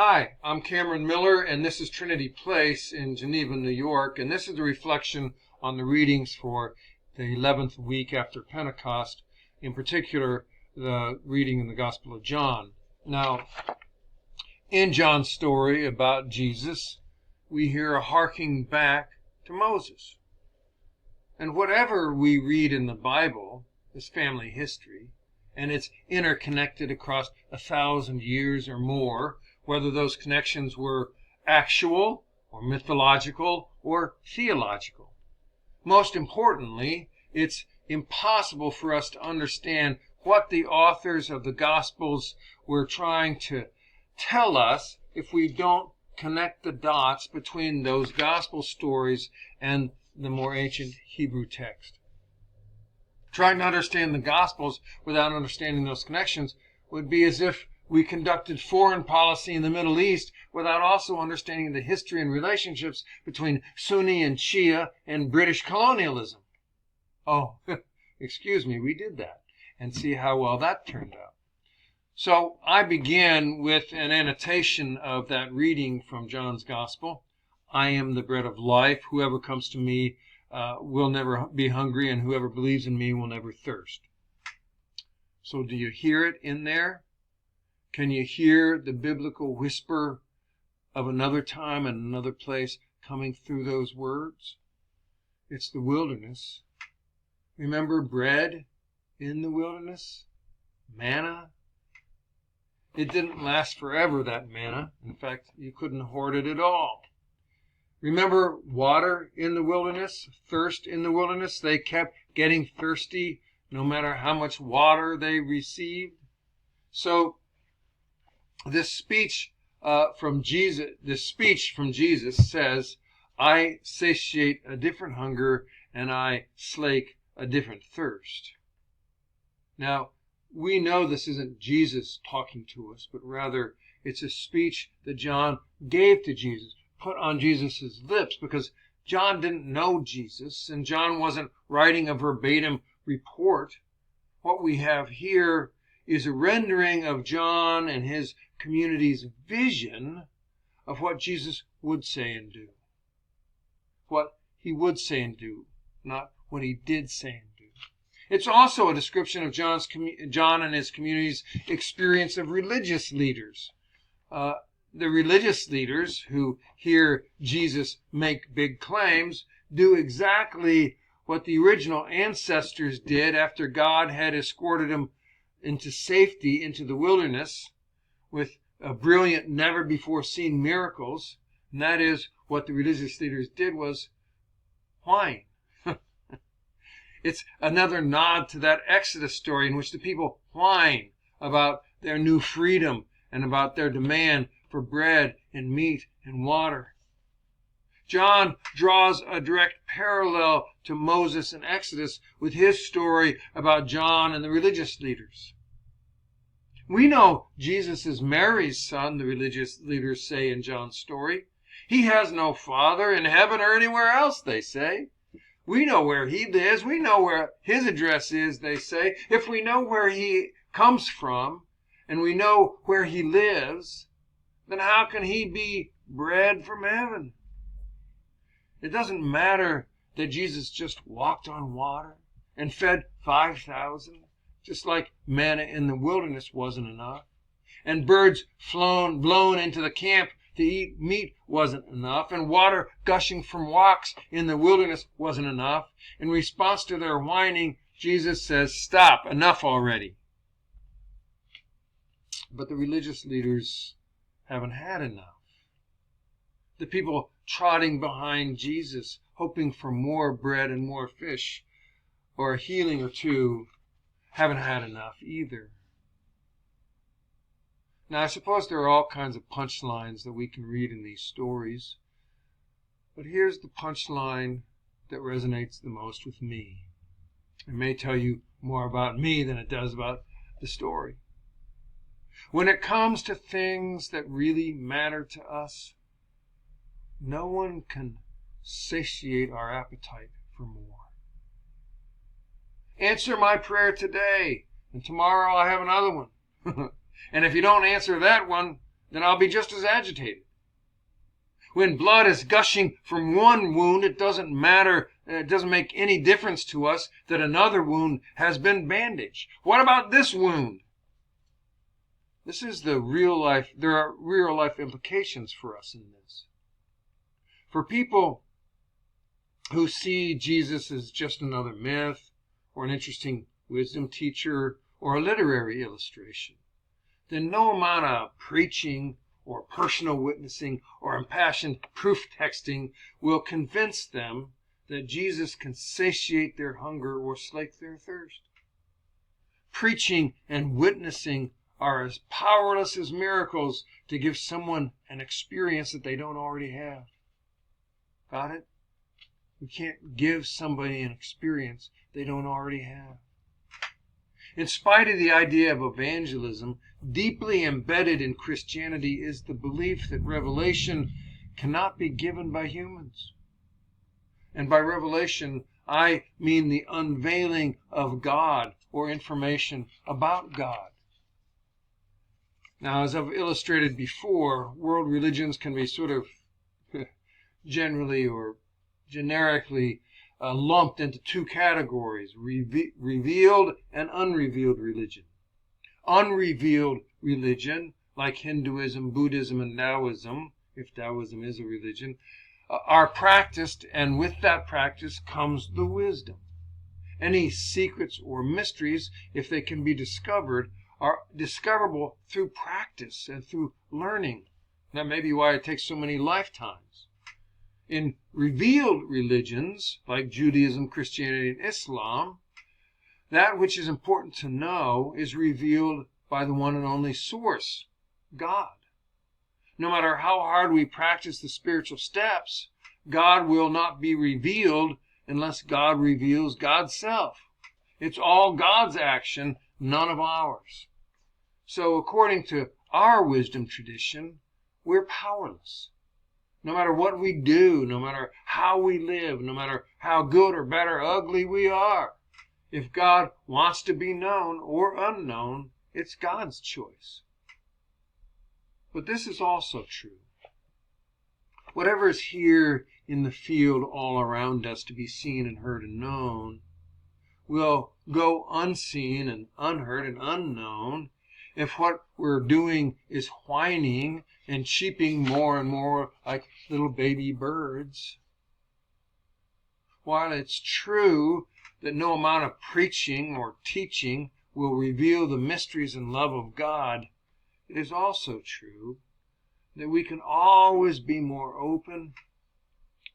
Hi, I'm Cameron Miller, and this is Trinity Place in Geneva, New York, and this is a reflection on the readings for the 11th week after Pentecost, in particular, the reading in the Gospel of John. Now, in John's story about Jesus, we hear a harking back to Moses. And whatever we read in the Bible is family history, and it's interconnected across 1,000 years or more, whether those connections were actual or mythological or theological. Most importantly, it's impossible for us to understand what the authors of the Gospels were trying to tell us if we don't connect the dots between those Gospel stories and the more ancient Hebrew text. Trying to understand the Gospels without understanding those connections would be as if we conducted foreign policy in the Middle East without also understanding the history and relationships between Sunni and Shia and British colonialism. Oh, excuse me, we did that. And see how well that turned out. So I begin with an annotation of that reading from John's Gospel. I am the bread of life. Whoever comes to me will never be hungry, and whoever believes in me will never thirst. So do you hear it in there? Can you hear the biblical whisper of another time and another place coming through those words? It's the wilderness. Remember bread in the wilderness? Manna? It didn't last forever, that manna. In fact, you couldn't hoard it at all. Remember water in the wilderness? Thirst in the wilderness? They kept getting thirsty no matter how much water they received. So this speech from Jesus says, I satiate a different hunger and I slake a different thirst. Now, we know this isn't Jesus talking to us, but rather it's a speech that John gave to Jesus, put on Jesus' lips, because John didn't know Jesus, and John wasn't writing a verbatim report. What we have here is a rendering of John and his community's vision of what Jesus would say and do. What he would say and do, not what he did say and do. It's also a description of John and his community's experience of religious leaders. The religious leaders who hear Jesus make big claims do exactly what the original ancestors did after God had escorted them into safety into the wilderness with brilliant, never-before-seen miracles. And that is what the religious leaders did was whine. It's another nod to that Exodus story in which the people whine about their new freedom and about their demand for bread and meat and water. John draws a direct parallel to Moses and Exodus with his story about John and the religious leaders. We know Jesus is Mary's son, the religious leaders say in John's story. He has no father in heaven or anywhere else, they say. We know where he lives. We know where his address is, they say. If we know where he comes from and we know where he lives, then how can he be bread from heaven? It doesn't matter that Jesus just walked on water and fed 5,000, just like manna in the wilderness wasn't enough. And birds blown into the camp to eat meat wasn't enough, and water gushing from rocks in the wilderness wasn't enough. In response to their whining, Jesus says, stop, enough already. But the religious leaders haven't had enough. The people trotting behind Jesus, hoping for more bread and more fish, or a healing or two, haven't had enough either. Now, I suppose there are all kinds of punchlines that we can read in these stories, but here's the punchline that resonates the most with me. It may tell you more about me than it does about the story. When it comes to things that really matter to us, no one can satiate our appetite for more. Answer my prayer today, and tomorrow I have another one. And if you don't answer that one, then I'll be just as agitated. When blood is gushing from one wound, it doesn't matter, it doesn't make any difference to us that another wound has been bandaged. What about this wound? This is the real life, there are real life implications for us in this. For people who see Jesus as just another myth, or an interesting wisdom teacher, or a literary illustration, then no amount of preaching or personal witnessing or impassioned proof texting will convince them that Jesus can satiate their hunger or slake their thirst. Preaching and witnessing are as powerless as miracles to give someone an experience that they don't already have. Got it? We can't give somebody an experience they don't already have. In spite of the idea of evangelism, deeply embedded in Christianity is the belief that revelation cannot be given by humans. And by revelation, I mean the unveiling of God or information about God. Now, as I've illustrated before, world religions can be sort of generally or generically lumped into two categories, revealed and unrevealed religion. Unrevealed religion, like Hinduism, Buddhism, and Taoism, if Taoism is a religion, are practiced, and with that practice comes the wisdom. Any secrets or mysteries, if they can be discovered, are discoverable through practice and through learning. That may be why it takes so many lifetimes. In revealed religions, like Judaism, Christianity, and Islam, that which is important to know is revealed by the one and only source, God. No matter how hard we practice the spiritual steps, God will not be revealed unless God reveals God's self. It's all God's action, none of ours. So according to our wisdom tradition, we're powerless. No matter what we do, no matter how we live, no matter how good or bad or ugly we are, if God wants to be known or unknown, it's God's choice. But this is also true. Whatever is here in the field all around us to be seen and heard and known will go unseen and unheard and unknown if what we're doing is whining and cheeping more and more like little baby birds. While it's true that no amount of preaching or teaching will reveal the mysteries and love of God, it is also true that we can always be more open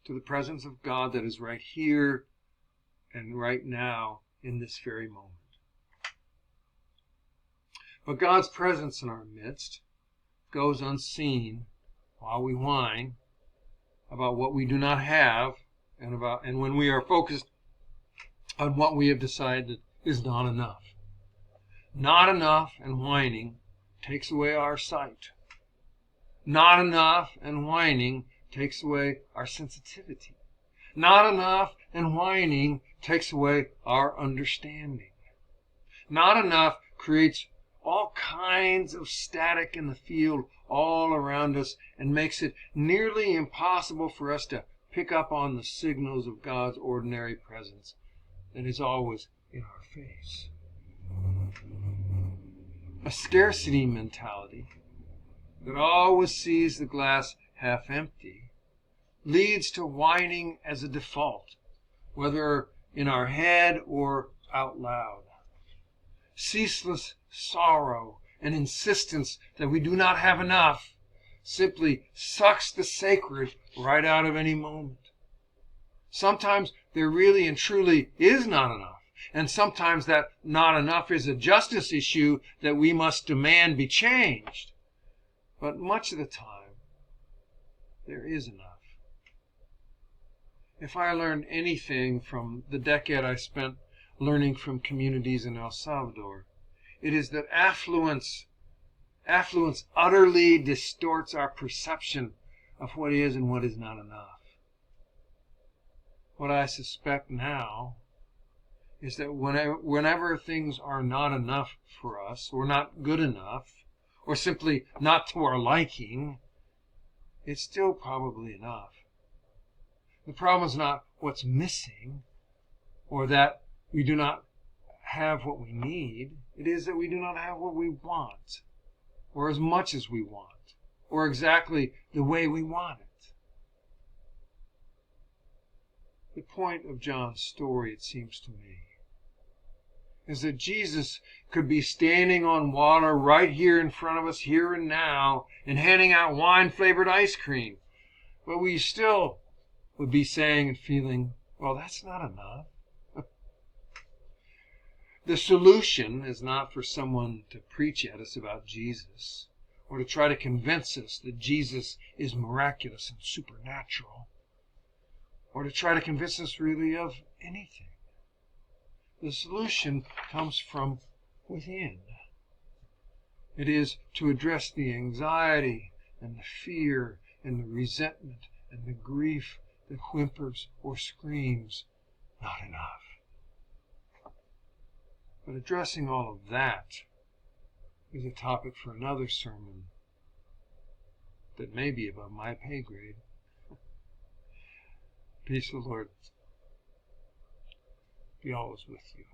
to the presence of God that is right here and right now in this very moment. But God's presence in our midst goes unseen while we whine about what we do not have and when we are focused on what we have decided is not enough. Not enough and whining takes away our sight. Not enough and whining takes away our sensitivity. Not enough and whining takes away our understanding. Not enough creates all kinds of static in the field all around us and makes it nearly impossible for us to pick up on the signals of God's ordinary presence that is always in our face. A scarcity mentality that always sees the glass half empty leads to whining as a default, whether in our head or out loud. Ceaseless sorrow and insistence that we do not have enough simply sucks the sacred right out of any moment. Sometimes there really and truly is not enough. And sometimes that not enough is a justice issue that we must demand be changed. But much of the time, there is enough. If I learned anything from the decade I spent learning from communities in El Salvador, it is that affluence utterly distorts our perception of what is and what is not enough. What I suspect now is that whenever things are not enough for us, or not good enough, or simply not to our liking, it's still probably enough. The problem is not what's missing or that we do not have what we need. It is that we do not have what we want, or as much as we want, or exactly the way we want it. The point of John's story, it seems to me, is that Jesus could be standing on water right here in front of us, here and now, and handing out wine-flavored ice cream. But we still would be saying and feeling, well, that's not enough. The solution is not for someone to preach at us about Jesus, or to try to convince us that Jesus is miraculous and supernatural, or to try to convince us really of anything. The solution comes from within. It is to address the anxiety and the fear and the resentment and the grief that whimpers or screams, not enough. But addressing all of that is a topic for another sermon that may be above my pay grade. Peace of the Lord be always with you.